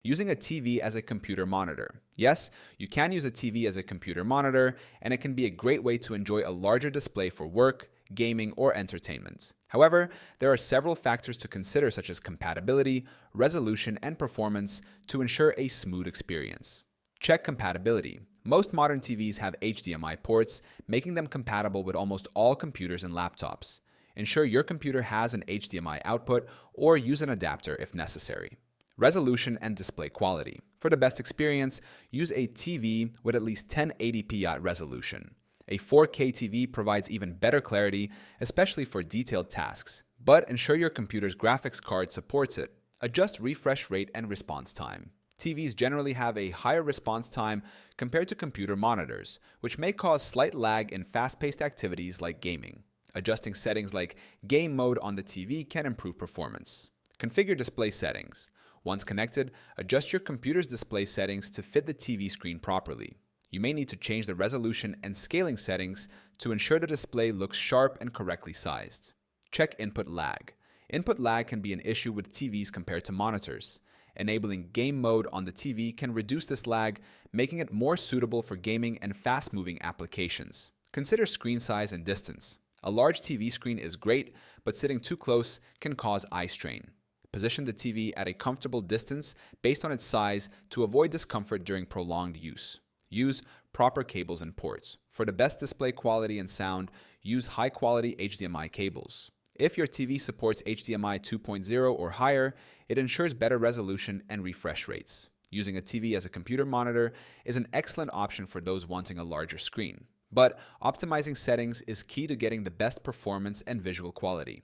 Using a TV as a computer monitor. Yes, you can use a TV as a computer monitor, and it can be a great way to enjoy a larger display for work, gaming, or entertainment. However, there are several factors to consider such as compatibility, resolution, and performance to ensure a smooth experience. Check compatibility. Most modern TVs have HDMI ports, making them compatible with almost all computers and laptops. Ensure your computer has an HDMI output or use an adapter if necessary. Resolution and display quality. For the best experience, use a TV with at least 1080p resolution. A 4K TV provides even better clarity, especially for detailed tasks, but ensure your computer's graphics card supports it. Adjust refresh rate and response time. TVs generally have a higher response time compared to computer monitors, which may cause slight lag in fast-paced activities like gaming. Adjusting settings like game mode on the TV can improve performance. Configure display settings. Once connected, adjust your computer's display settings to fit the TV screen properly. You may need to change the resolution and scaling settings to ensure the display looks sharp and correctly sized. Check input lag. Input lag can be an issue with TVs compared to monitors. Enabling game mode on the TV can reduce this lag, making it more suitable for gaming and fast-moving applications. Consider screen size and distance. A large TV screen is great, but sitting too close can cause eye strain. Position the TV at a comfortable distance based on its size to avoid discomfort during prolonged use. Use proper cables and ports. For the best display quality and sound, use high-quality HDMI cables. If your TV supports HDMI 2.0 or higher, it ensures better resolution and refresh rates. Using a TV as a computer monitor is an excellent option for those wanting a larger screen. But optimizing settings is key to getting the best performance and visual quality.